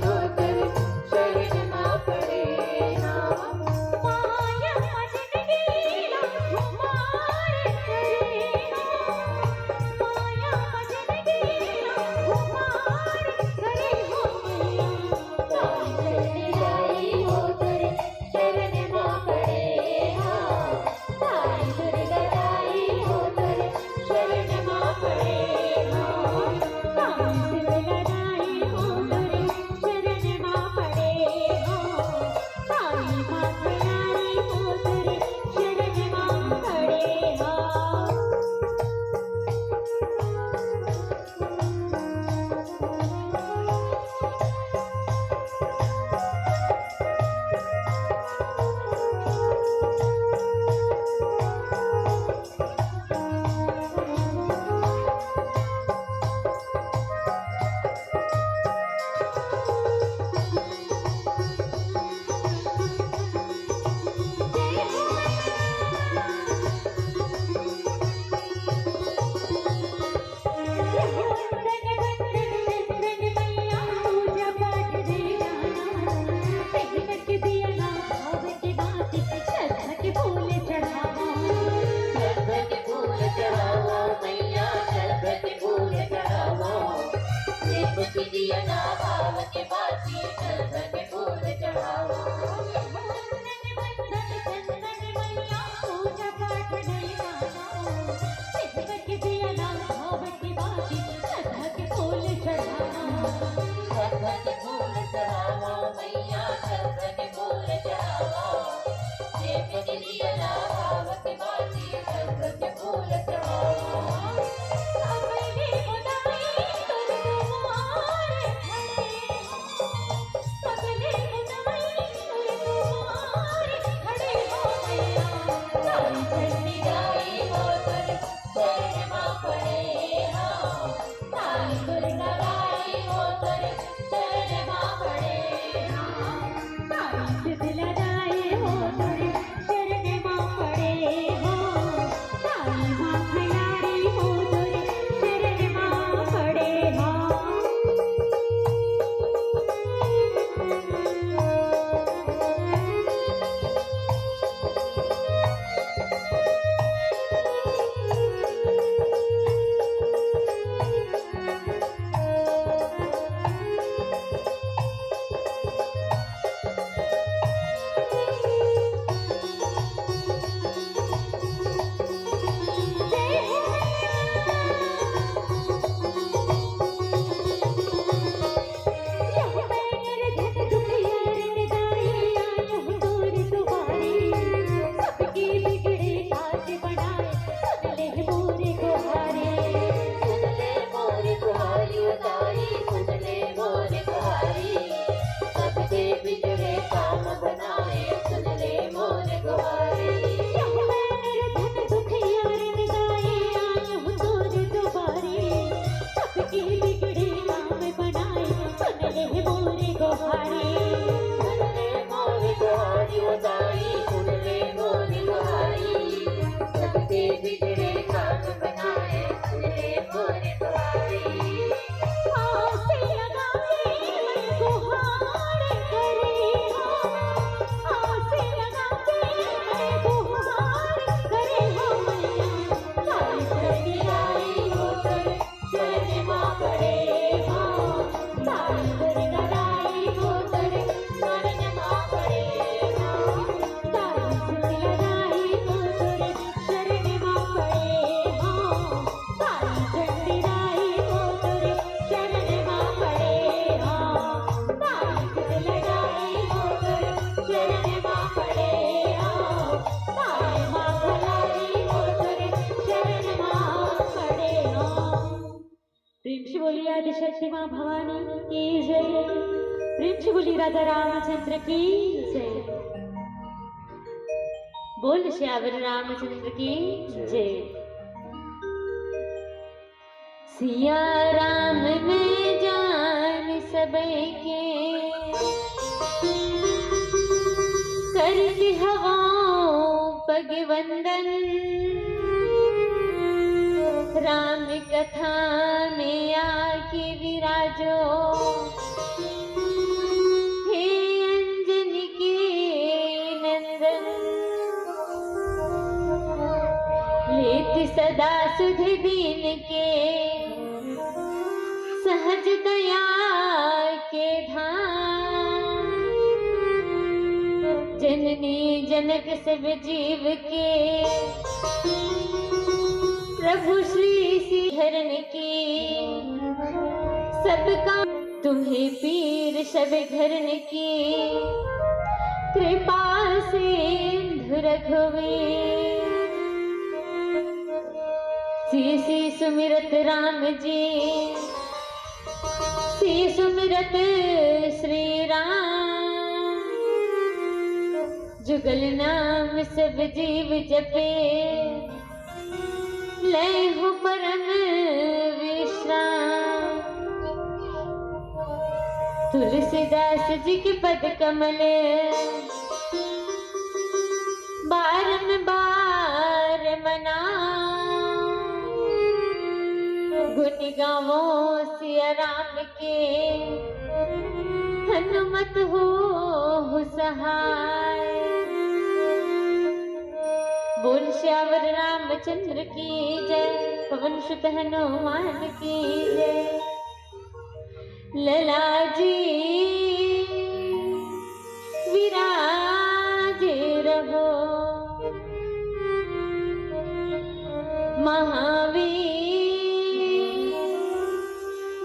होतर दिया ना भाव के बाती चंदन फूल चढ़ावा। पूजा पाठ नहीं माना के दिया ना भाव के बाती चंदन के फूल चढ़ावा। चंदन के फूल चढ़ावा मैया चंदन के फूल चढ़ावा। देव दिया ना भाव के बाती चंदन के फूल चढ़ावा। शक्ति माँ भवानी की जय। प्रेम से बोली राजा रामचंद्र की जय। बोल श्यावर रामचंद्र की जय। सिया राम में जान सबके करती हवाओं पग वंदन। राम कथा में आके विराजो हे अंजनी के नंदन। लेत सदा सुध दीन के सहज दया के धाम। जननी जनक सब जीव के प्रभु श्री सिहरन की। सबका तुम्हें पीर सब धरन की। कृपा से रघुवीर सी सुमिरत राम जी। सी सुमिरत श्री राम। जुगल नाम सब जीव जपे लय हो परम विश्राम। तुलसीदास जी के पद कमल बारंबार मना। गुण गावो सिया राम के हनुमत हो सहाय। बोल श्यावर रामचंद्र की जय। पवन सुत हनुमान की जय। ललाजी विराजे रहो, महावीर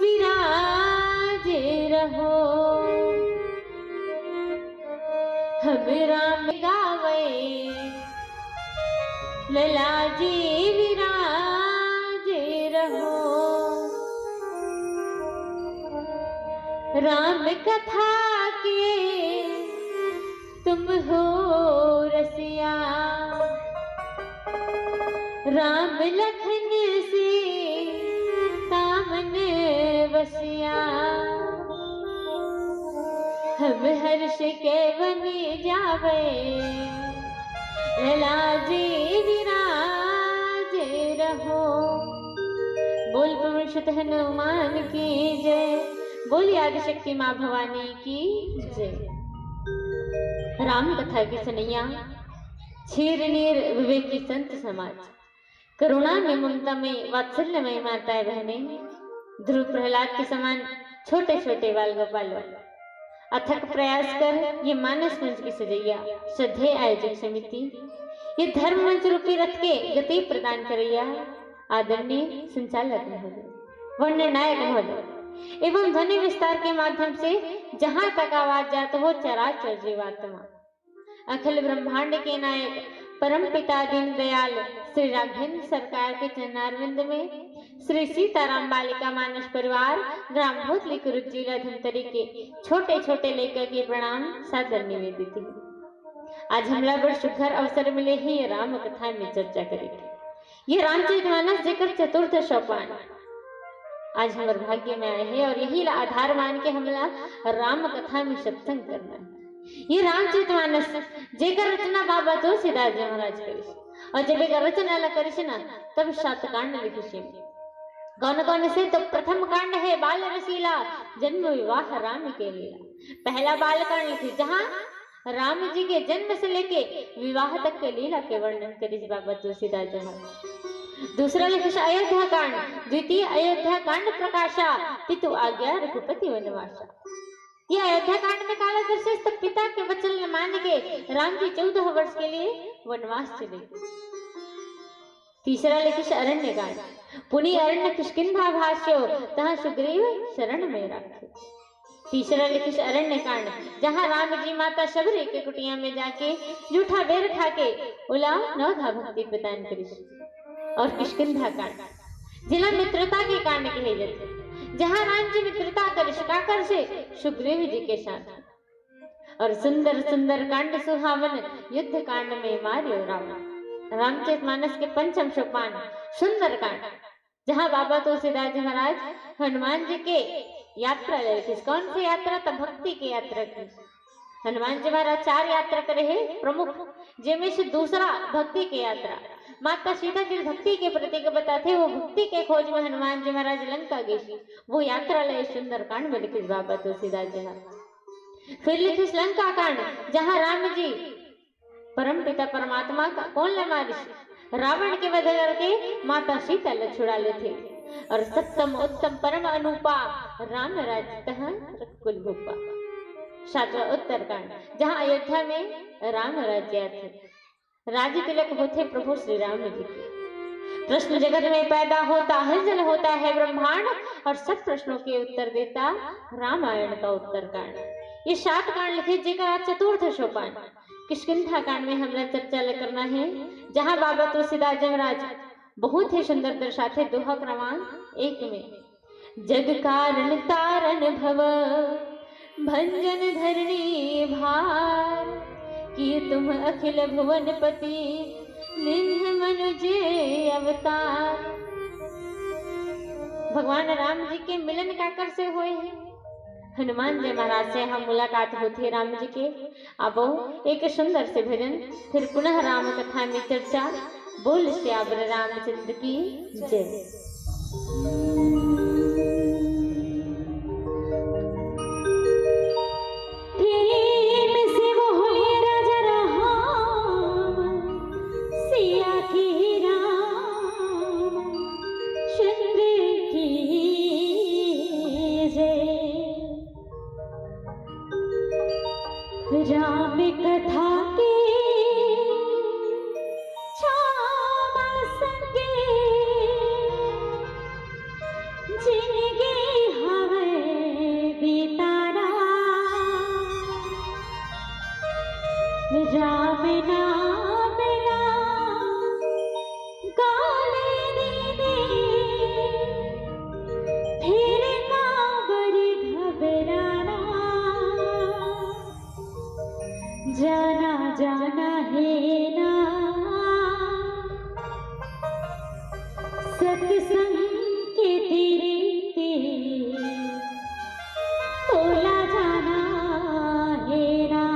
विराजे रहो। हम राम गावे ललाजी विराजे रहो। राम कथा के तुम हो रसिया, राम लखन से तामन वसिया। हम हर्ष के बने जावे ललाजी विराजे रहो। बोल पुरुषोत्तम हनुमान की जय, बोली आदिशक्ति माँ भवानी की जय। राम कथा की सुनैया क्षीर नीर विवेकी संत समाज, करुणा में ममता में वात्सल्य में माताएं बहनें, ध्रुव प्रहलाद के समान छोटे छोटे बाल गोपालों, अथक प्रयास कर ये मानस मंच की सजैया श्रद्धेय आयोजक समिति, ये धर्म मंच रूपी रथ के गति प्रदान करैया आदरणीय संचालक महोदय, वर्णनायक महोदय एवं ध्वनि विस्तार के माध्यम से जहां तक आवाज जात हो चराचर जीवात्मा, अखिल ब्रह्मांड के नायक परम पिता दीन दयाल श्री राघवेंद्र सरकार के चरणारविंद में श्री सीताराम बालिका मानस परिवार ग्राम भोतली कुरुद जिला धमतरी के छोटे छोटे लेकर के प्रणाम सादर निवेदित है। आज हमला बड़ सुघर अवसर मिले ही ये राम कथा में चर्चा करेंगे। ये रामचरितमानस जेकर चतुर्थ सोपान आज हमारे भाग्य में आए हैं और यही आधार मान के हमला राम कथा में सत्संग करना है। ये रामचरितमानस जेकर रचना बाबा तुलसीदास जी महाराज करी और जब एक रचना ला करी ना तब 7 कांड लिखी। कौन कौन से? तो प्रथम कांड है बाल रसीला, जन्म विवाह राम के लीला। पहला बाल कांड लिखी जहाँ राम जी के जन्म से लेके विवाह तक के लीला के वर्णन करी बाबा तुलसीदास जी महाराज। दूसरा लिखिश अयोध्या कांड, द्वितीय अयोध्या कांड प्रकाशा, पितु आज्ञा रघुपति वनवासा। ये अयोध्या कांड में काला दृश्य तो पिता के वचन मान के राम जी 14 वर्ष के लिए वनवास चले। तीसरा लिखिश अरण्य कांड, पुनि अरण्य किष्किंधा भाष्यो, तहाँ सुग्रीव शरण में राखे। तीसरा लिखिश अरण्य कांड, जहाँ राम जी माता शबरी के कुटिया में जाके जूठा बेर खाके उला नवधा भक्ति प्रदान करी। और किष्किंधा कांड जिला मित्रता के कांड कहे जाते, जहाँ राम जी मित्रता कर शिकाकर से सुग्रीव जी के साथ। और सुंदर सुंदर कांड सुहावन युद्ध कांड में मार्यो रावण। रामचरितमानस के पंचम सोपान सुंदर कांड, जहाँ बाबा तुलसीदास जी महाराज हनुमान जी के यात्रा ले रही। कौन सी यात्रा? तो भक्ति की यात्रा की। हनुमान जी महाराज 4 यात्रा करे हैं प्रमुख, जिनमें से दूसरा भक्ति की यात्रा। माता सीता जिस भक्ति के प्रतीक बताते वो भक्ति के खोज में हनुमान जी महाराज लंका गए, वो यात्रा ले सुंदर कांड में लिखित बाबा तुलसीदास जी महाराज। फिर लिखिस लंका कांड, जहाँ राम जी परम पिता परमात्मा का कौन ले मारिस रावण के वध करके माता सीता ले छुड़ा ले थे। और सप्तम उत्तम परम अनुपा राम राज्य कुल भूपा। 7वां उत्तरकांड, जहाँ अयोध्या में राम राज्य थे, राज्य तिलक होते प्रभु श्री राम जी के। प्रश्न जगत में पैदा होता हलचल होता है ब्रह्मांड, और सब प्रश्नों के उत्तर देता रामायण का उत्तरकांड। ये 7 कांड लिखे जेकर चतुर्थ सोपान किष्किंधा कांड में हमरा चर्चा करना है, जहाँ बाबा तुलसीदास जी महाराज बहुत ही सुंदर दर्शाते। दोहा क्रमांक 1 में जग कारण तारण भव भंजन धरणी भार, कि तुम अखिल भुवन पति निन्ह मनुजे अवतार। भगवान राम जी के मिलन काकर से हुए हैं? हनुमान जी महाराज से हम मुलाकात होती है राम जी के। अब एक सुंदर से भजन, फिर पुनः राम कथा में चर्चा। बोल श्यावर रामचंद्र की जय। प्रेम से बोले राजा राम, सिया की राम चंद्र की जय। राम कथा के छावा संगे जिनगे हवे बितारा राम नाम ना गाले दीने फिर कांवरी घबराना जाना जाना है ना सत्संग के तेरे तोला जाना है ना।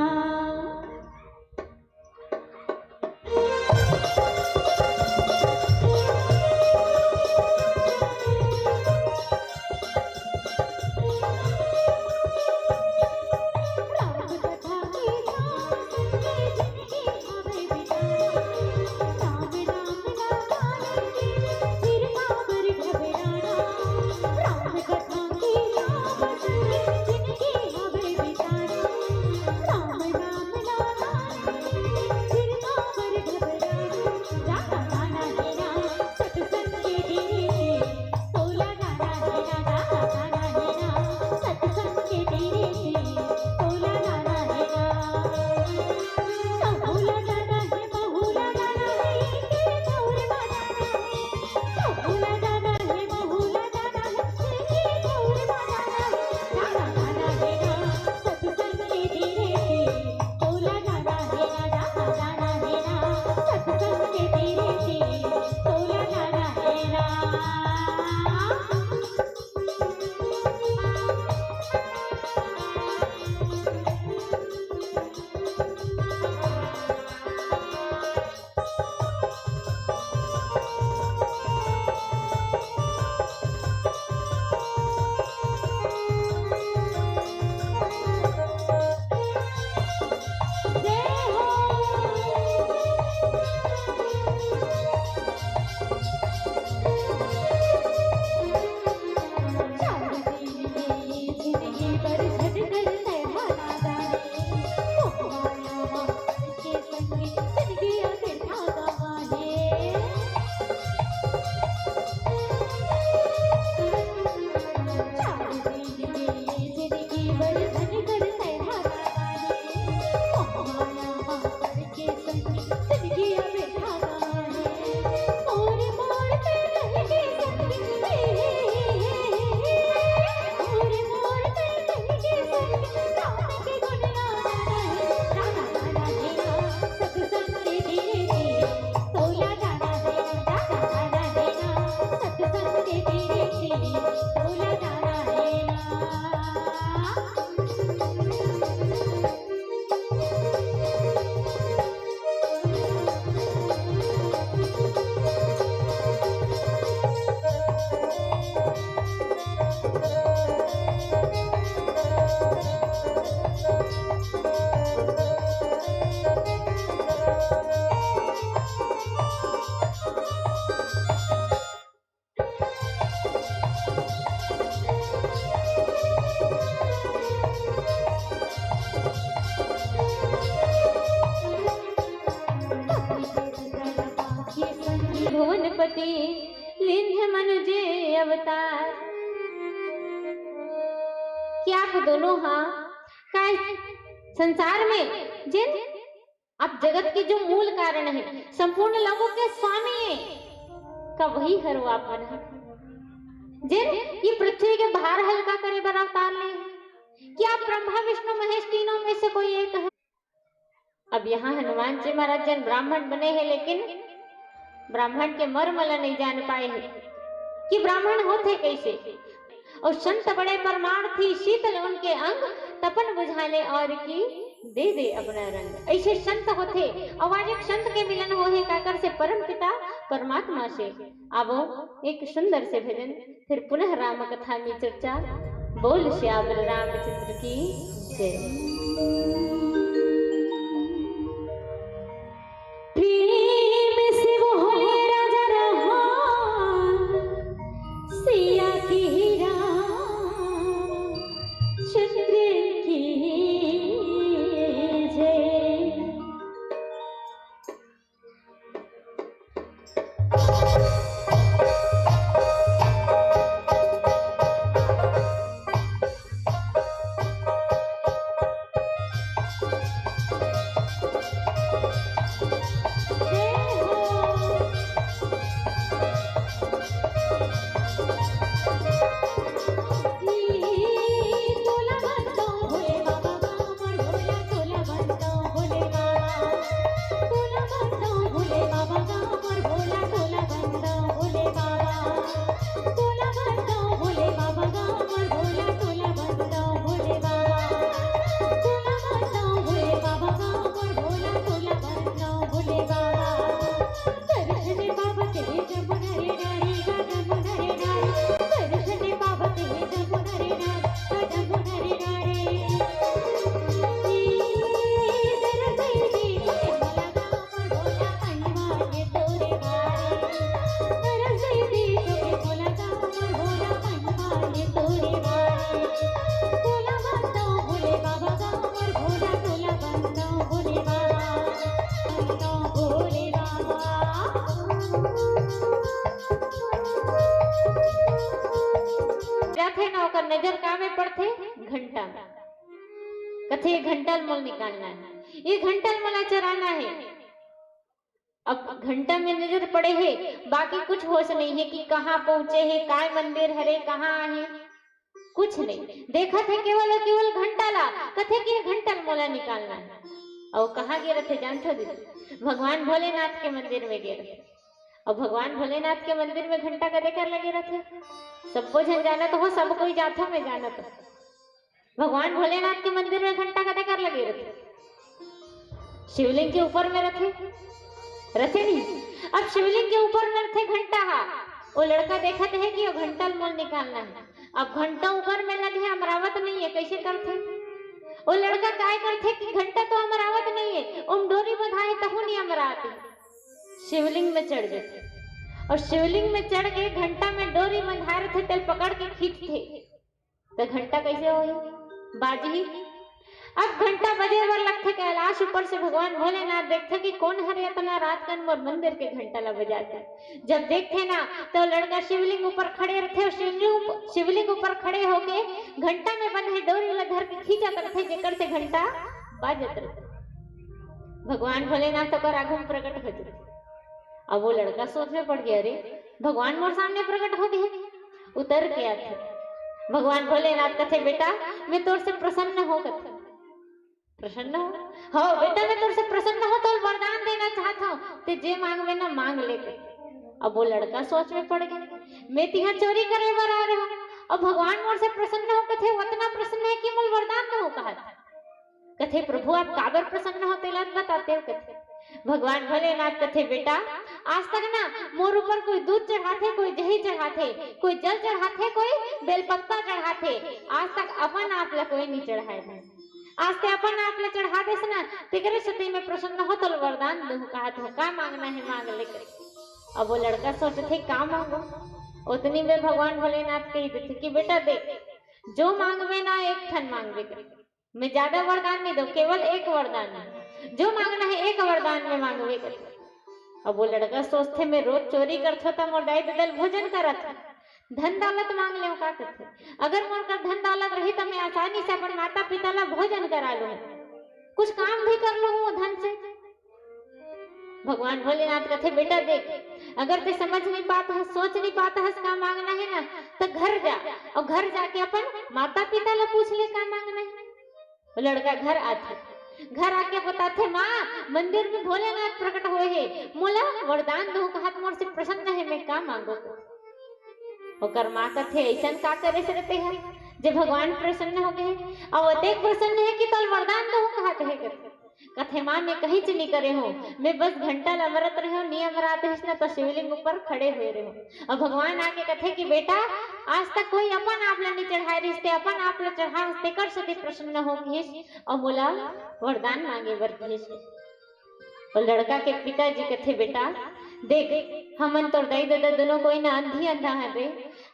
भुवनपति लिंध मनुजे अवतार। क्या आप दोनों हाँ का संसार में जिन आप जगत के जो मूल कारण है, संपूर्ण लोगों के स्वामी का वही हरो आपन है, जिन ये पृथ्वी के भार हल्का करे बर अवतार ले। क्या ब्रह्मा विष्णु महेश तीनों में से कोई एक है? अब यहाँ हनुमान जी महाराज जन ब्राह्मण बने हैं, लेकिन ब्राह्मण के मर्म नहीं जान पाए हैं कि ब्राह्मण होते कैसे। और संत बड़े परमार्थी शीतल उनके अंग, तपन बुझाने और की दे अपना रंग। ऐसे संत होते। आवाज एक संत के मिलन हो है काकर से परम पिता परमात्मा से। अब एक सुंदर से भजन, फिर पुनः राम कथा में चर्चा। बोल श्यावर रामचंद्र की जय। ना ओकर नजर का में पड़थे घंटा में। कथे ये घंटल मोल निकालना है, ये घंटल मोला चराना है। अब घंटा में नजर पड़े है, बाकी कुछ होश नहीं है कि कहाँ पहुंचे है, काय मंदिर हरे, कहाँ आहे, कुछ नहीं। देखा थे केवल केवल घंटा ला, कथे कि घंटल मोला निकालना है। और कहाँ गिर थे जानते दीदी? भगवान भोलेनाथ के मंदिर में गिर थे। और भगवान भोलेनाथ के मंदिर में घंटा का देकर लगे रहते। सबको जन जानत हो, सब कोई जाथों में जानत हो, भगवान भोलेनाथ के मंदिर में घंटा का देकर लगे रहते। शिवलिंग के ऊपर में रखे नहीं। अब शिवलिंग के ऊपर में रखे घंटा हा, वो लड़का देखते है कि वो घंटा मोल निकालना है। अब घंटा ऊपर में लगे, अमरावत नहीं है, कैसे करते? वो लड़का काय करते कि घंटा तो अमरावत नहीं है, ओम डोरी बंधाए तहु नहीं अमरावती। शिवलिंग में चढ़ जाते और शिवलिंग में चढ़ के घंटा में डोरी बंधा रहे थे, तेल पकड़ के खींचते तो घंटा कैसे हो बाजी। अब घंटा बजे वर लगते कैलाश ऊपर से भगवान भोलेनाथ देखते कि कौन हरे इतना रात कन मोर मंदिर के घंटा ला बजाते। जब देखते ना तो लड़का शिवलिंग ऊपर खड़े रहते और शिवलिंग ऊपर खड़े होके घंटा में बंधे डोरी ला धर के खींचत रहते, जेकर से घंटा बाजत रहते। भगवान भोलेनाथ तो कर आगू में प्रकट हो जाते। अब वो लड़का सोच में पड़ गया, अरे भगवान मोर सामने प्रकट हो गए। उतर के आते भगवान भोलेनाथ कथे, बेटा मैं तोर से प्रसन्न हो, कथे प्रसन्न हो बेटा, मैं तोर से प्रसन्न हो, तो वरदान देना चाहता हूँ, ते जे मांगवे ना मांग ले। अब वो लड़का सोच में पड़ गया, मैं तिहा चोरी करे बर आ रहा हूँ और भगवान मोर से प्रसन्न हो, कथे उतना प्रसन्न है कि मोल वरदान दो कहा। कथे प्रभु आप काबर प्रसन्न होते लन बताते हो। कथे भगवान भोलेनाथ कथे, बेटा आज तक ना मोर ऊपर कोई दूध चढ़ाते, कोई दही चढ़ाते, कोई जल चढ़ाते, कोई बेलपत्ता चढ़ाते, आज तक अपन आप ला कोई नहीं चढ़ाए। आज ते अपन आप ला चढ़ा देस ना, तेरे सती में प्रसन्न हो तो वरदान दूं कहा तो का मांगना है मांग लेकर। अब वो लड़का सोचते का मांगो। उतनी में भगवान भोलेनाथ कही देते कि बेटा देख, जो मांगवे ना एक ठन मांगवे कर, मैं ज्यादा वरदान नहीं दो, केवल एक वरदान, जो मांगना है एक वरदान में मांगवे कर। अब वो लड़का सोचते मैं रोज चोरी करता था, मोर दाई ददल भोजन करत, धन दौलत मांग ले का करते। अगर मोर का धन दौलत रही तो मैं आसानी से अपन माता पिता ला भोजन करा लूं, कुछ काम भी कर लूं धन से। भगवान भोलेनाथ कहते, बेटा देख अगर ते समझ नहीं पाता है, सोच नहीं पाता है का मांगना है ना, तो घर जा और घर जाके अपन माता पिता ला पूछ ले का मांगना है। वो लड़का घर आते, घर आके बताते, माँ मंदिर में भोलेनाथ प्रकट हुए है, मोला वरदान दो कहा, मोर से प्रसन्न है, मैं का मांगो। ओकर माँ कथे ऐसा का करे से रहते हैं जब भगवान प्रसन्न हो गए और अतेक प्रसन्न है कि तल वरदान दो कहा कहे। कथे माँ मैं कहीं च नहीं करे हो, मैं बस घंटा अमरत रहे हो, नियम रात है तो शिवलिंग ऊपर खड़े हुए रहे। और भगवान आके कथे कि बेटा आज तक कोई अपन आप ला नहीं चढ़ाए रिश्ते, अपन आप ला चढ़ा हस्ते कर सके प्रसन्न हो किए और बोला वरदान मांगे बर किए। और लड़का के पिताजी कथे, बेटा देख हमन तोर दाई दादा दोनों कोई ना अंधी अंधा है रे,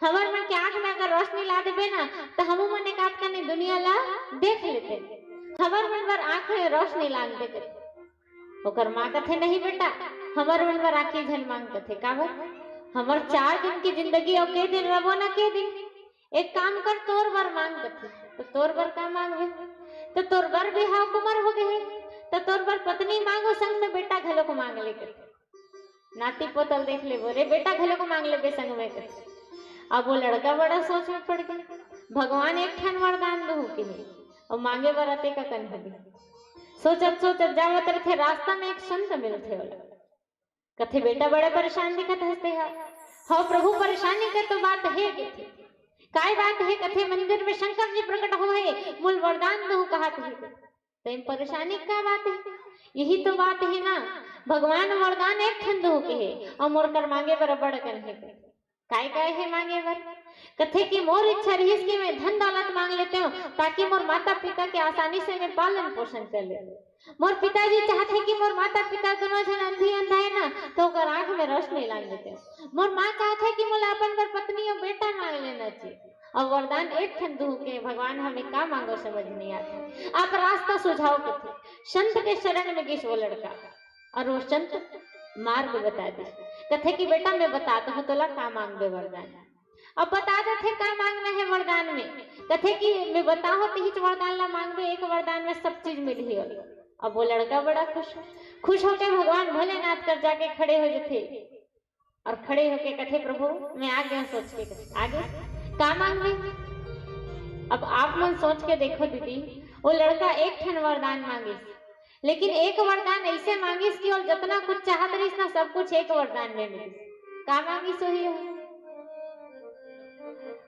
हमर मन के आंख में अगर रोशनी ला देबे ना तो हमू मन एक आध कने दुनिया ला देख लेते, हमर मन पर आंख में रोशनी ला दे। ओकर माँ कथे नहीं बेटा हमर मन पर आंखी झल मांग कथे काबर, हमर 4 दिन की जिंदगी और के दिन रबो ना के दिन, एक काम कर तोर बर मांग कथे। तो तोर बर का मांगबे, तो तोर बर बिहाव कुमार हो गए तो तोर बर पत्नी मांगो, संग में बेटा घलो को मांग ले कथे, नाती पोतल देख ले बोरे बेटा घलो को मांग ले बे संग में कथे। अब वो लड़का बड़ा सोच में पड़ गया, भगवान एक ठन वरदान दो के और मांगे बरते का कन हो गई। सोचत सोचत जावत रहे, रास्ता में एक संत मिलते वाला कथे, बेटा बड़ा परेशान दिखत हंसते है हो प्रभु, परेशानी का तो बात है कथे, काय बात है कथे, मंदिर में शंकर जी प्रकट हुए मूल वरदान दो कहा थे, तो परेशानी क्या बात है, यही तो बात है ना, भगवान वरदान एक ठन दो के है और मोर कर मांगे बर बड़ कन है, काय काय है मांगे बर कथे कि मोर इच्छा रही कि मैं धन दौलत मांग लेते हूँ ताकि मोर माता पिता के आसानी से मैं पालन पोषण कर ले। मोर पिताजी चाहते कि मोर माता पिता दोनों जन अंधी अंधा है ना तो ओकर आंख में रोशनी ला देते। मोर माँ चाहते कि मोला अपन बर पत्नी और बेटा मांग लेना चाहिए और वरदान एक ठन दू के भगवान हमें का मांगो समझ नहीं आता, आप रास्ता सुझाव कथे। संत के शरण में गिस वो लड़का और वो संत मार्ग बता दे, कथे कि बेटा मैं बताता हूँ तोला का मांगबे वरदान। अब बता देते का मांगना है वरदान में। कथे कि मैं बताओ ही वरदान ला मांगबे, एक वरदान में सब चीज मिल ही। अब वो लड़का बड़ा खुश होके भगवान भोलेनाथ कर जाके खड़े हो जाते और खड़े होके कथे प्रभु मैं आ गया सोच के आगे का मांगबे। अब आप मन सोच के देखो दीदी, वो लड़का एक ठन वरदान मांगिस, लेकिन एक वरदान ऐसे मांगिस कि और जितना कुछ चाहत रहीस ना सब कुछ एक वरदान में मिलिस। का मांगिस वही हो,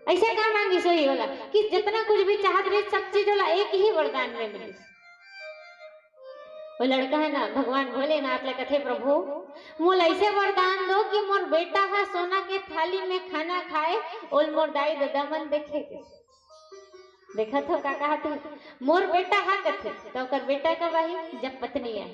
ऐसे का मांगिस वही होला कि जितना कुछ भी चाहत रहीस सब चीज होला एक ही वरदान में मिलिस। वो लड़का है ना भगवान भोलेनाथ ले कथे प्रभु मोल ऐसे वरदान दो कि मोर बेटा है सोना के थाली में खाना खाए और मोर दाई ददामन देखे। देखा तो का कहा थे मोर बेटा हा कथे तो कर बेटा का वही जब पत्नी है,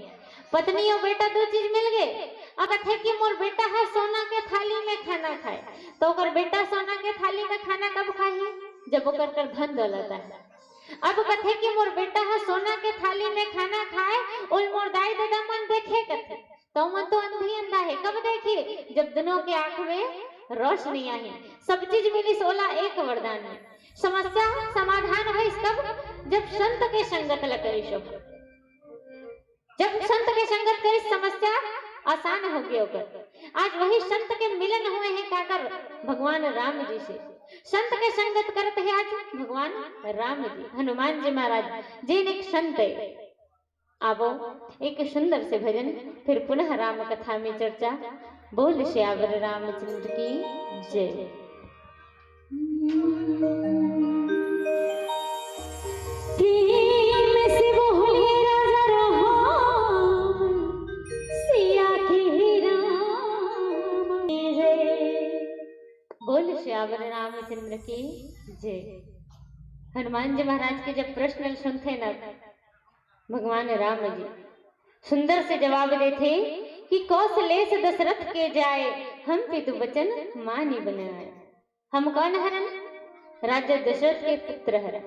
पत्नी और बेटा दो चीज मिल गए। अब कथे कि मोर बेटा है सोना के थाली में खाना खाए तो कर बेटा सोना के थाली में खाना कब खाई जब ओकर कर धन दौलत है। अब कथे कि मोर बेटा है सोना के थाली में खाना खाए और मोर दाई दादा मन देखे कथे तो मन तो अंधी अंधा है कब देखी जब दोनों के आंख में रोशनी आई। सब चीज मिली सोला एक वरदान में। समस्या समाधान है कब जब संत के संगत ल करिस, जब संत के संगत करिस समस्या आसान हो गई होकर। आज वही संत के मिलन हुए हैं काकर भगवान राम जी से, संत के संगत करते हैं आज भगवान राम जी हनुमान जी महाराज जिन एक संत है। आवो एक सुंदर से भजन फिर पुनः राम कथा में चर्चा। बोल श्यावर रामचंद्र की जय। प्रेम से बोले राजा राम सिया के राम जय। बोल श्यावर रामचंद्र की जय। हनुमान जी महाराज के जब प्रश्न सुनते ना भगवान राम जी सुंदर से जवाब देते कि कौशलेश दशरथ के जाए हम पितु वचन मानी बनाए। हम कौन हरन राजा दशरथ के पुत्र हरन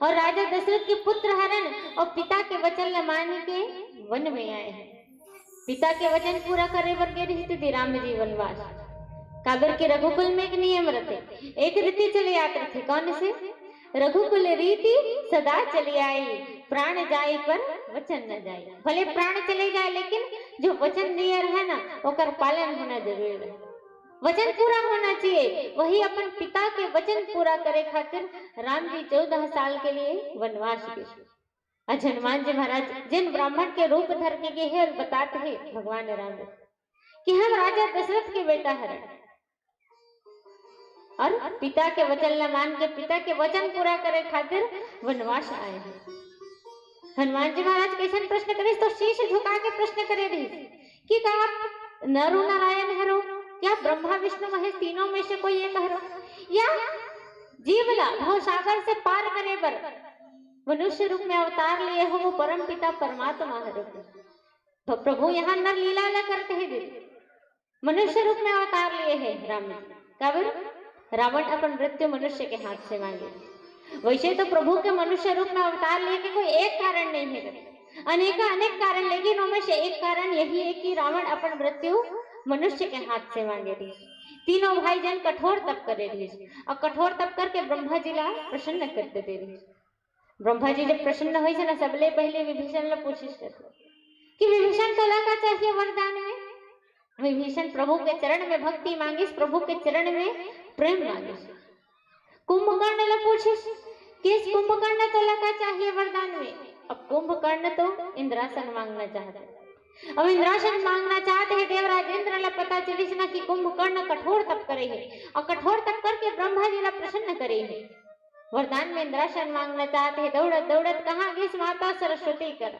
और राजा दशरथ के पुत्र हरन और पिता के वचन मान के वन में आए हैं। पिता के वचन पूरा करे वर्गे स्थिति राम जी वनवास काबर के रघुकुल में एक नियम रहते, एक रीति चले आते थे। कौन से रघुकुल रीति सदा चली आई, प्राण जाए पर वचन न जाए। भले प्राण चले जाए लेकिन जो वचन दिए है ना ओकर पालन होना जरूरी है, वचन पूरा होना चाहिए। वही अपन पिता के वचन पूरा करे खातिर राम जी 14 साल के लिए वनवास गए। आज हनुमान जी महाराज जिन ब्राह्मण के रूप धर के गए हैं और बताते हैं भगवान राम कि हम राजा दशरथ के बेटा है और पिता के वचन मान के पिता के वचन पूरा करे खातिर वनवास आए हैं। हनुमान जी महाराज कैसे प्रश्न करे तो शीश झुका के प्रश्न करे रही कि क्या आप नर नारायण हरो, क्या ब्रह्मा विष्णु महेश तीनों में से कोई एक हरो, या जीवला भव सागर से पार करे पर मनुष्य रूप में अवतार लिए हो वो परम पिता परमात्मा हरो। तो प्रभु यहाँ नर लीला न करते हैं दीदी, मनुष्य रूप में अवतार लिए हैं राम जी। कब रावण अपन मृत्यु मनुष्य के हाथ से मांगे, वैसे तो प्रभु के मनुष्य रूप में अवतार लेके कोई एक कारण नहीं है, अनेक कारण, लेकिन उनमें से एक कारण यही है कि रावण अपन मृत्यु मनुष्य के हाथ से मांगे रही। तीनों भाई जन कठोर तप करे रही और कठोर तप करके ब्रह्मा जी ला प्रसन्न कर देते रही। ब्रह्मा जी जब प्रसन्न हुई ना सबले पहले विभीषण ला पूछिस कि विभीषण तोला का चाहिए वरदान में। विभीषण प्रभु के चरण में भक्ति मांगिस, प्रभु के चरण में प्रेम मांगिस। कुंभकर्ण ला पूछिस किस कुंभकर्ण तोला का चाहिए वरदान में। अब कुंभकर्ण तो इंद्रासन मांगना चाहते, अब इंद्रासन मांगना चाहते हैं। देवराज इंद्र ला पता चलिस ना कि कुंभकर्ण कठोर तप करे है और कठोर तप करके ब्रह्मा जी ला प्रसन्न करे है। वरदान में इंद्रासन मांगना चाहते हैं। दौड़त दौड़त कहाँ गई माता सरस्वती कर,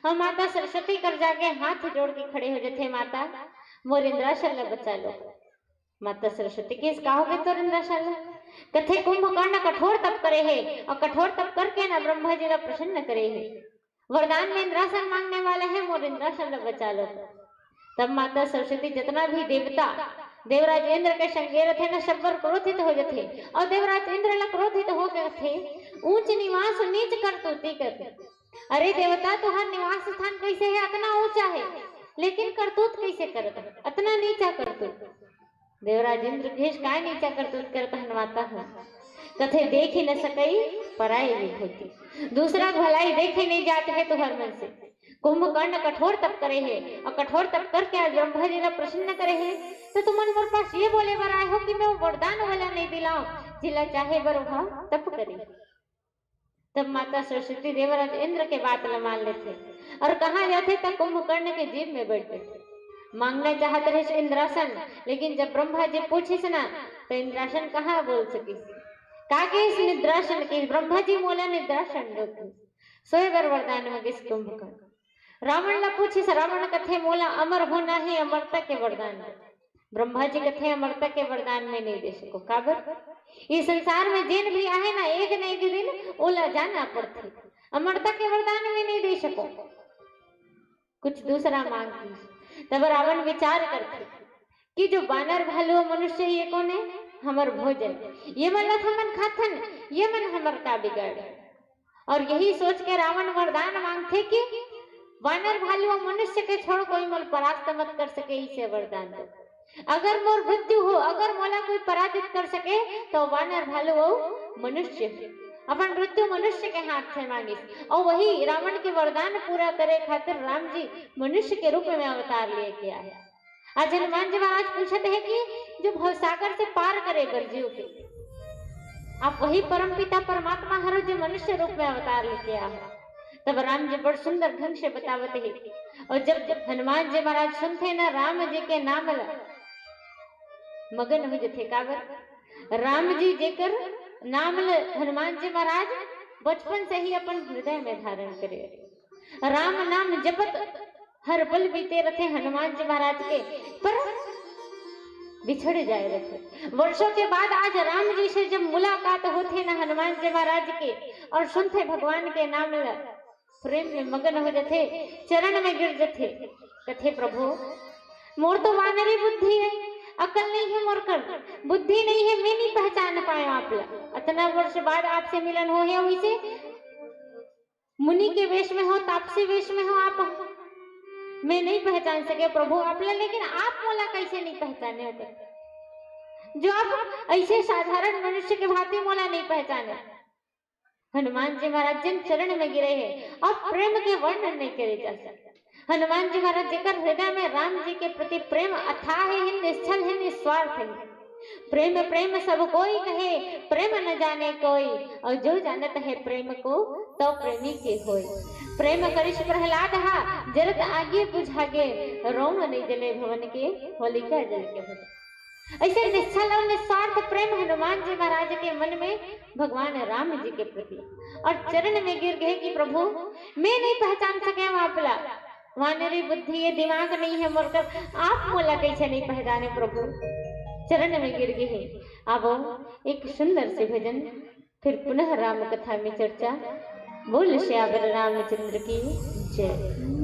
हम माता सरस्वती कर जाके हाथ जोड़ के खड़े हो जाते, माता मोर इंद्रासन ला बचा लो। माता सरस्वती किस कहोगे तो इंद्रासन कथे कुंभकर्ण कठोर तप करे है और कठोर तप करके ना ब्रह्मा जी ला प्रसन्न करे है। वरदान में इंद्रासन मांगने वाला है, मोर इंद्रासन ला बचा लो। तब माता सरस्वती जितना भी देवता देवराज इंद्र के संगेर थे ना सब क्रोधित हो जाते और देवराज इंद्र ला क्रोधित हो गए थे। ऊंच निवास नीच करतूती करते, अरे देवता तुहार निवास स्थान कैसे है, इतना ऊंचा है लेकिन करतूत कैसे करत, इतना नीचा करतूत। देवराज इंद्र घेष काय नीचा करतूत कर कहनवाता हूँ, कथे देख ही न सकई पराई विभूति। दूसरा भलाई देखे नहीं जाते है तुहर मन से। कुंभकर्ण कठोर तप करे है और कठोर तप करके आज ब्रह्मा जी ने प्रसन्न करे है, तो तुम मन मोर पास ये बोले बर आए हो कि मैं वो वरदान वाला नहीं दिलाऊं जिला चाहे बर वह तप करे। तब माता सरस्वती देवराज इंद्र के बात न मान लेते और कहाँ जाते तब कुंभकर्ण के जीव में बैठते थे। मांगना चाहते रहे इंद्रासन, लेकिन जब ब्रह्मा जी पूछे ना तो इंद्रासन कहाँ बोल सकी। काके इस निद्रासन के ब्रह्मा जी मोला निद्रासन दो सोए बर वरदान में किस कुंभकर्ण। रावण ला पूछे रावण कथे मोला अमर होना है अमरता के वरदान। ब्रह्मा जी कथे अमरता के वरदान में नहीं दे सको। काबर इस संसार में जिन भी आए ना एक न एक दिन ओला जाना पड़ते, अमरता के वरदान में नहीं दे सको, कुछ दूसरा मांगती। तब रावण विचार करते कि जो बानर भालू मनुष्य ये कौन है, हमर भोजन ये मन हमन खाथन, ये मन हमर का बिगाड़े। और यही सोच के रावण वरदान मांगते कि वानर भालू मनुष्य के छोड़ कोई मोल परास्त मत कर सके, इसे वरदान दो। अगर मोर मृत्यु हो, अगर मोला कोई पराजित कर सके तो वानर भालू हो मनुष्य अपन मृत्यु मनुष्य के हाथ से मांगिस। और वही रावण के वरदान पूरा करे खातिर राम जी मनुष्य के रूप में अवतार लेके आए। आज हनुमान जी महाराज पूछते हैं कि जो भवसागर से पार करे बरजीव के, आप वही परम पिता परमात्मा हरो जो मनुष्य रूप में अवतार लेके आए। तब राम जी बड़ सुंदर ढंग से बतावते हैं। और जब हनुमान जी महाराज सुनते ना राम जी के नाम ला मगन हो जथे। काबर राम जी जेकर नाम ल हनुमान जी महाराज बचपन से ही अपन हृदय में धारण करे। राम नाम जपत हर पल बीते रथे हनुमान जी महाराज के, पर बिछड़ जाए रथे। वर्षों के बाद आज राम जी से जब मुलाकात होते ना हनुमान जी महाराज के और सुनते भगवान के नाम ल प्रेम में मगन हो जाते, चरण में गिर जाते। कथे प्रभु मोर तो वानरी बुद्धि है, अकल नहीं है, मोर कर बुद्धि नहीं है, मैं नहीं पहचान पाया आप ला। इतना वर्ष बाद आपसे मिलन हो है, वैसे मुनि के वेश में हो, तापसी वेश में हो आप, मैं नहीं पहचान सके प्रभु आप ला। लेकिन आप मोला कैसे नहीं पहचाने होते जो आप ऐसे साधारण मनुष्य के भांति मोला नहीं पहचाने। हनुमान जी महाराज जिन चरण में गिरे हैं अब प्रेम के वर्णन नहीं करे जा सकते। हनुमान जी महाराज जेकर हृदय में राम जी के प्रति प्रेम अथाह है, निश्चल है, निस्वार्थ है। प्रेम प्रेम सब कोई कहे, प्रेम न जाने कोई, और जो जानत है प्रेम को तो प्रेमी के होय। प्रेम करिश प्रहलाद हा, जरत आगे बुझागे, रोम नहीं जले भवन के, होलिका जल के भवन। ऐसे निश्चल और निस्वार्थ प्रेम हनुमान जी महाराज के मन में भगवान राम जी के प्रति, और चरण में गिर गए कि प्रभु मैं नहीं पहचान सके वापला, वानरी बुद्धि ये दिमाग नहीं है मोर कर, आप मोला कैसे नहीं पहचाने प्रभु। चरण में गिर गए। अब एक सुंदर से भजन, फिर पुनः राम कथा में चर्चा। बोल श्यावर रामचंद्र की जय।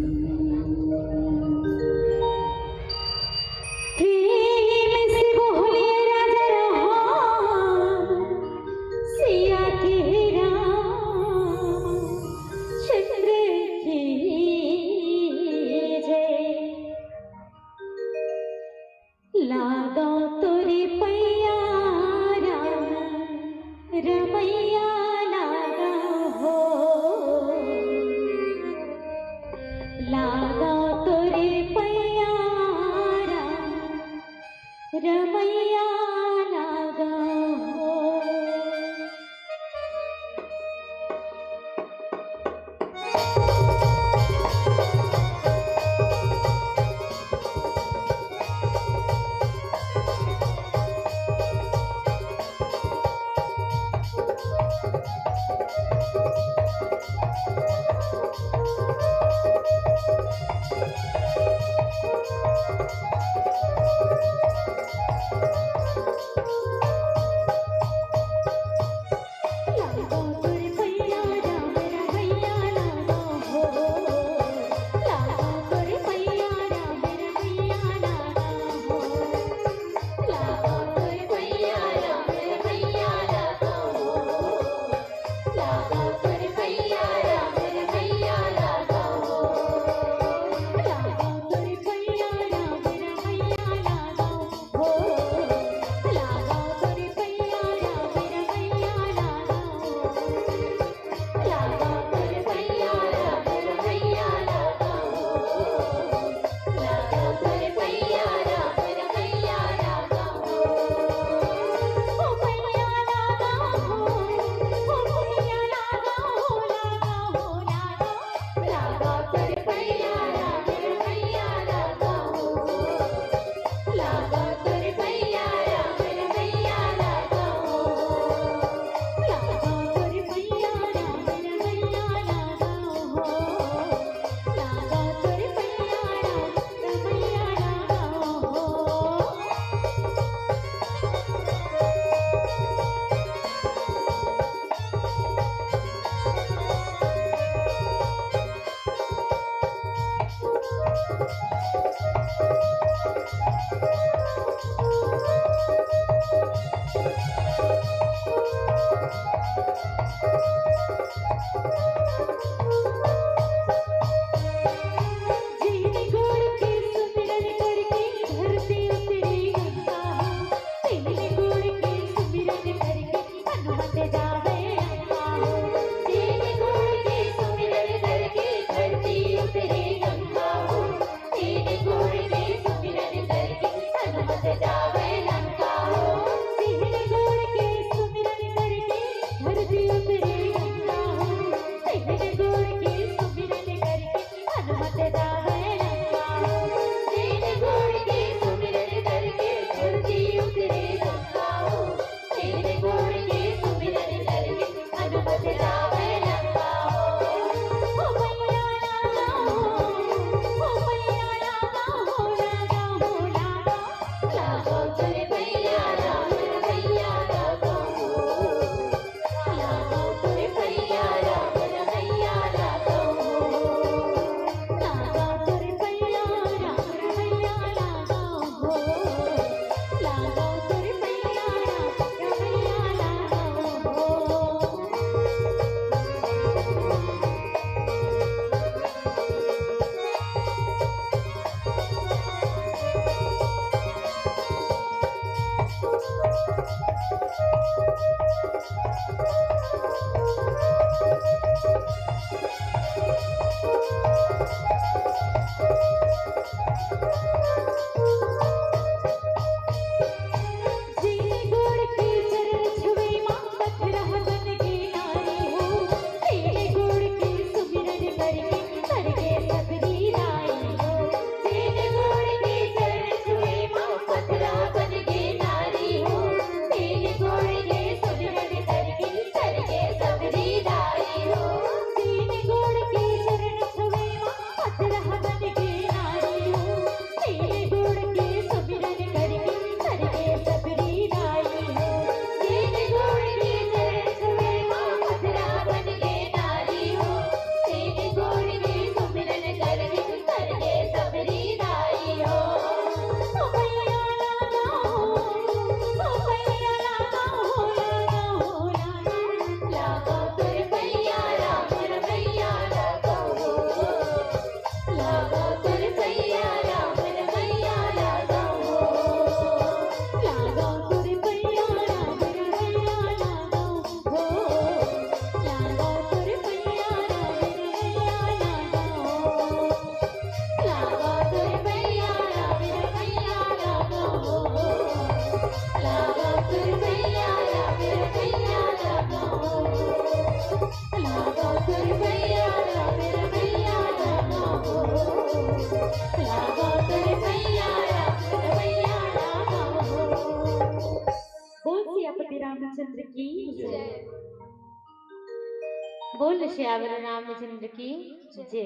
बोल श्यावर रामचंद्र की जय।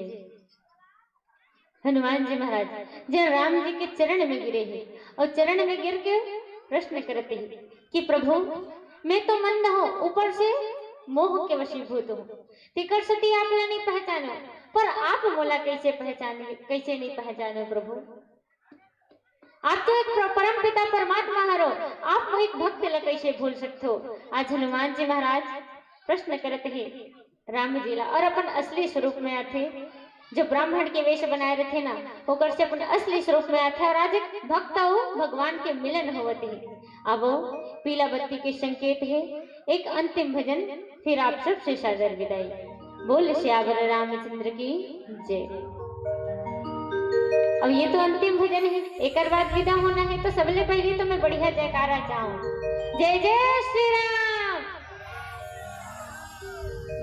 हनुमान जी महाराज जब राम जी के चरण में गिरे हैं और चरण में गिर के प्रश्न करते हैं कि प्रभु मैं तो मंद हूँ, ऊपर से मोह के वशीभूत हूँ, तिकर सती आप नहीं पहचानो, पर आप मोला कैसे नहीं पहचानो प्रभु। आप तो एक परम पिता परमात्मा हरो, आप वो एक भक्त ला कैसे भूल सकते हो। आज हनुमान जी महाराज प्रश्न करते हैं राम जी ला और अपन असली स्वरूप में आते, जो ब्राह्मण के वेश बनाए रहे ना होकर से अपन असली स्वरूप में आते और आज एक भक्त हो भगवान के मिलन होते हैं। अब पीला बत्ती के संकेत है एक अंतिम भजन, फिर आप सबसे सादर विदाई। बोल श्यावर रामचंद्र की जय। अब ये तो अंतिम भजन है, एक बाद विदा होना है, तो सबले पहले तो मैं बढ़िया जयकारा चाहूं, जय जय श्री राम।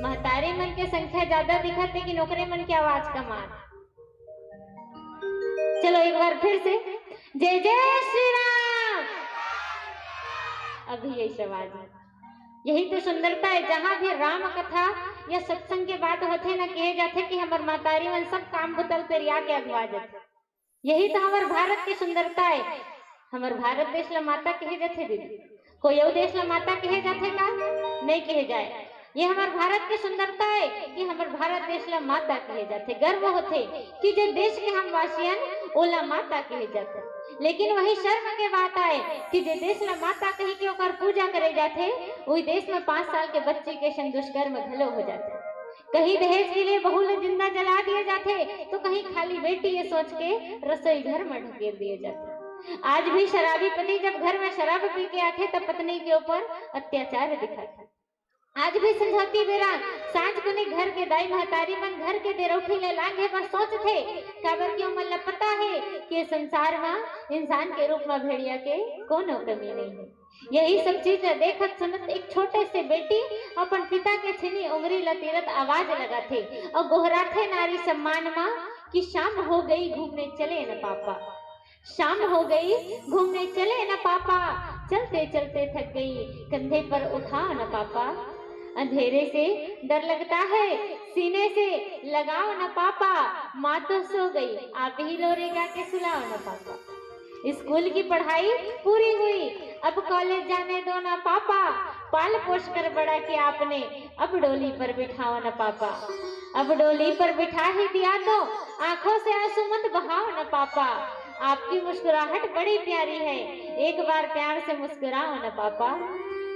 महतारी मन के संख्या ज्यादा दिखाते कि नौकरे मन की आवाज कम आ। चलो एक बार फिर से, जय जय श्री राम। अभी यही आवाज है, यही तो सुंदरता है। जहाँ भी राम कथा या सत्संग के बात होते ना कहे जाते कि हमार मातारी मन सब काम बुतल तेरिया के अगवा जाते। यही तो हमार भारत की सुंदरता है। हमार भारत देश ला माता कहे जाते दीदी, कोई और देश ला माता कहे जाते का नहीं कहे जाए। ये हमार भारत की सुंदरता है कि हमार भारत देश ला माता कहे जाते। गर्व होते कि जो देश के हम वासियन ओला माता कहे जाते। लेकिन वही शर्म के बात आए कि जो देश ला माता कहे के ओकर पूजा करे जाते, वही देश में 5 साल के बच्चे के संग दुष्कर्म घलो हो जाते। कहीं दहेज के लिए बहू लोग जिंदा जला दिए जाते, तो कहीं खाली बेटी ये सोच के रसोई घर में ढकेल दिए जाते। आज भी शराबी पति जब घर में शराब पी के आते तब पत्नी के ऊपर अत्याचार दिखाते। आज भी समझौती बेरा सांझ को घर के दाई महतारी मन घर के देरोठी ले लागे पर सोचते काबर क्यों मन पता है कि संसार में इंसान के रूप में भेड़िया के कोनो कमी नहीं है। यही सब चीज देखत सुनत एक छोटे से बेटी अपन पिता के छीनी उंगली लतीरत आवाज लगाते और गोहराते नारी सम्मान मां कि शाम हो गई घूमने चले न पापा, शाम हो गई घूमने चले न पापा, चलते चलते थक गई कंधे पर उठाओ न पापा, अंधेरे से डर लगता है सीने से लगाओ न पापा, माँ तो सो गई आप ही लोरी गा के सुलाओ न पापा। स्कूल की पढ़ाई पूरी हुई अब कॉलेज जाने दो ना पापा, पाल पोष कर बड़ा किया आपने अब डोली पर बिठाओ न पापा, अब डोली पर बिठा ही दिया तो आंखों से आंसू मत बहाओ न पापा, आपकी मुस्कुराहट बड़ी प्यारी है एक बार प्यार से मुस्कुराओ न पापा,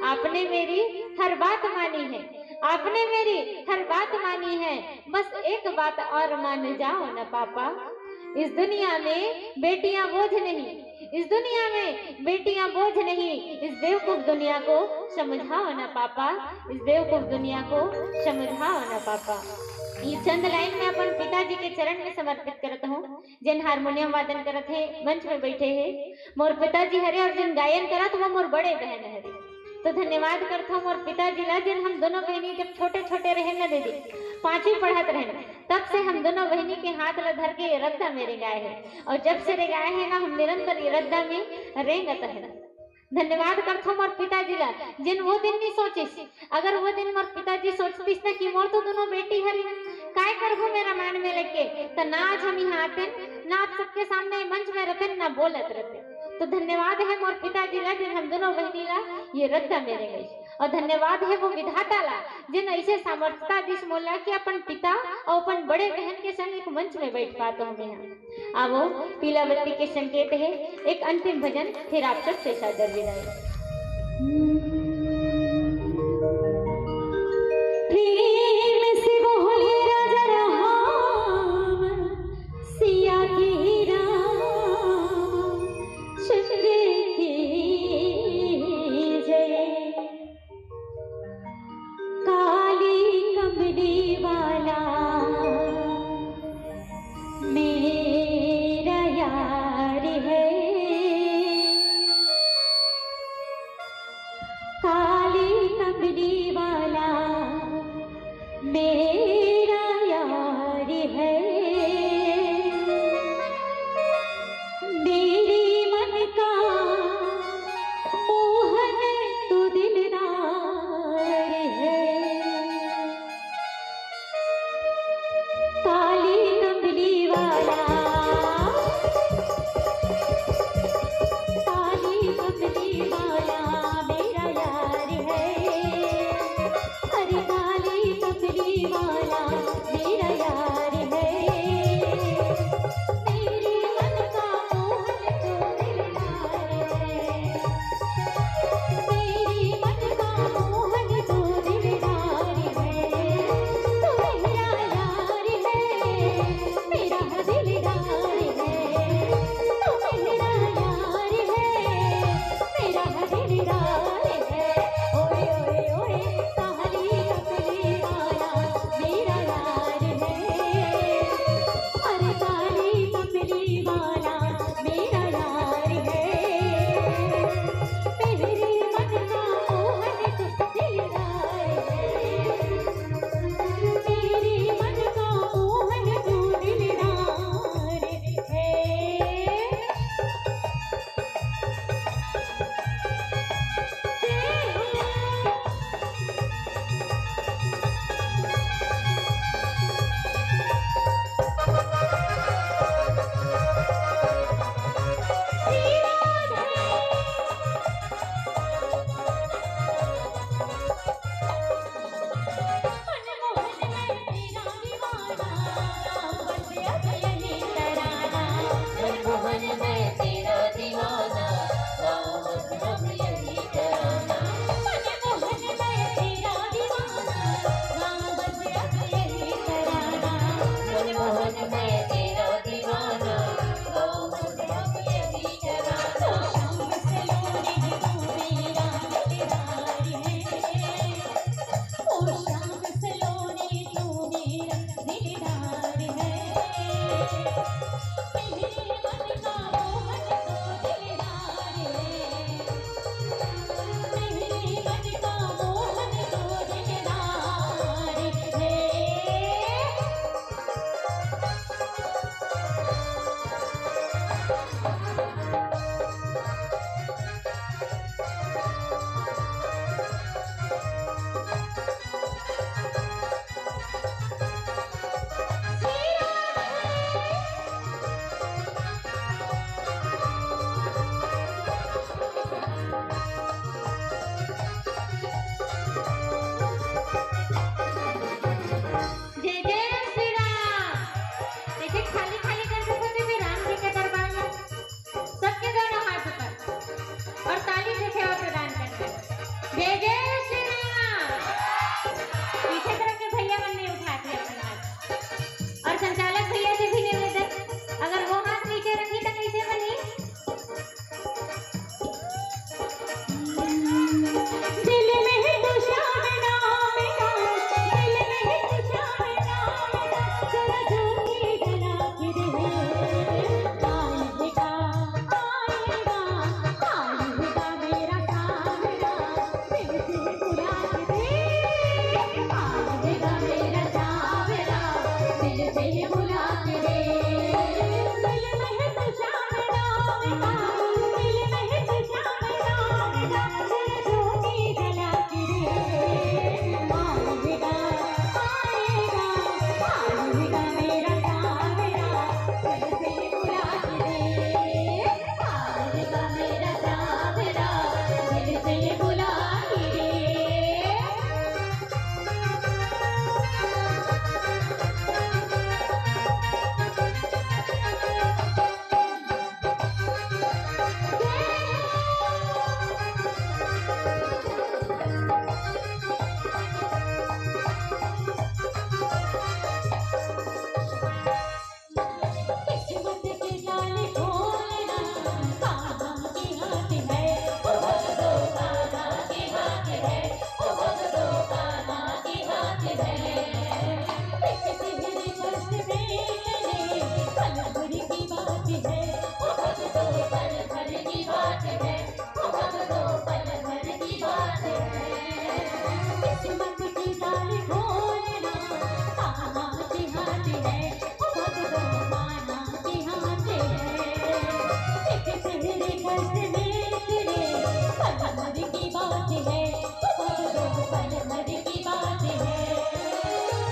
आपने मेरी हर बात मानी है, आपने मेरी हर बात मानी है, बस एक बात और मान जाओ न पापा, इस दुनिया में बेटियां बोझ नहीं, इस दुनिया में बेटियां बोझ नहीं, इस बेवकूफ दुनिया को समझाओ ना पापा, इस बेवकूफ दुनिया को समझाओ ना पापा। ये चंद लाइन में अपन पिताजी के चरण में समर्पित करत हूँ। जिन हारमोनियम वादन करत है मंच में बैठे हैं मोर पिताजी हरे और जिन गायन करत वो मोर बड़े बहन हरे, तो धन्यवाद करता हूँ मोर पिताजी ला जिन हम दोनों बहनी जब छोटे छोटे रहे न दीदी 5वीं पढ़त रहे तब से हम दोनों बहनी के हाथ ला धर के रद्दा में रेगाए है और जब से रेगाए है ना हम निरंतर ये रद्दा में रेंगत है। धन्यवाद करता हूँ मोर पिताजी ला जिन वो दिन नहीं सोचिस, अगर वो दिन मोर पिताजी सोचतीस ना कि मोर तो दोनों बेटी हरी काय करबू मेरा मान में लेके, तो ना आज हम यहाँ आते ना आप सबके सामने मंच में रहते ना बोलत रहते। तो धन्यवाद है मोर पिताजी ला जिन हम दोनों बहनी ला ये रद्दा मेरे गई, और धन्यवाद है वो विधाता ला जिन ऐसे सामर्थ्यता दिस मोला कि अपन पिता और अपन बड़े बहन के संग एक मंच में बैठ पाते हो। यहाँ आवो पीला बत्ती के संकेत है एक अंतिम भजन, फिर आप सबसे सादर विदाई। ऐसे खाली खाली कर सकते थे राम जी के दरबार में। सबके दोनों हाथ ऊपर और ताली से सेवा प्रदान करते। जय जय श्री राम। पीछे तरफ के भैया मन ने उठाते अपने हाथ और संचालक भैया से भी निवेदन, अगर वो हाथ नीचे रखी तो कैसे बनी। दिल में है खुशियां नाम मेरा, दिल में है खुशियां नाम मेरा, जरा झूठी गला के रहे आएगा आएगा आएगा मेरा सावरा, दिल से बुला के दे आएगा मेरा सावरा, दिल से बुला के दे। दिल में है खुशियां नाम मेरा, दिल में है खुशियां नाम मेरा, जरा झूठी गला के रहे आएगा आएगा आएगा मेरा सावरा, दिल से बुला के दे आएगा मेरा सावरा, दिल से बुला के दे। किस्मत के ताले खोलना कान्हा के हाथ है, ओ भगतो कान्हा के हाथ है, ओ भगतो कान्हा के हाथ है। एक सिहरे कष्ट में चले पल भर की बात है, ओ भगतो पल भर की बात है, ओ भगतो पल भर की बात है। किस्मत के ताले खोलना कान्हा के हाथ है, ओ भगतो कान्हा के हाथ है। एक सिहरे कष्ट में चले पल भर की बात है, ओ भगतो पल भर की बात है।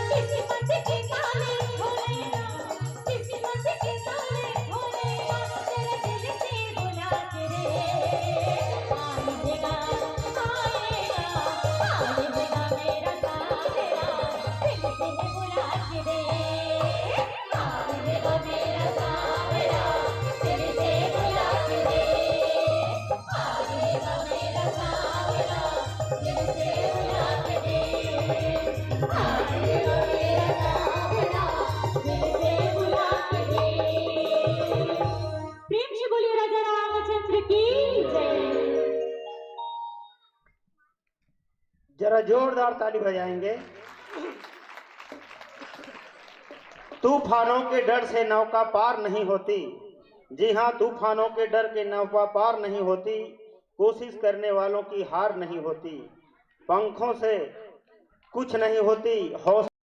किस्मत के ताले खोलेगा, किस्मत के ताले खोलेगा, तेरे दिल से बुला के रे आएगा आएगा आएगा मेरा सावरा, दिल से बुला के रे आएगा मेरा सावरा, दिल से बुला के रे आएगा मेरा सावरा, दिल से बुला के रे आएगा मेरा सावरा, दिल से बुला के रे। प्रेम से बोलिए राजा रामचंद्र की जय। जरा जोरदार ताली बजाएंगे। तूफानों के डर से नौका पार नहीं होती, जी हाँ, तूफानों के डर के नौका पार नहीं होती, कोशिश करने वालों की हार नहीं होती, पंखों से कुछ नहीं होती, हौसला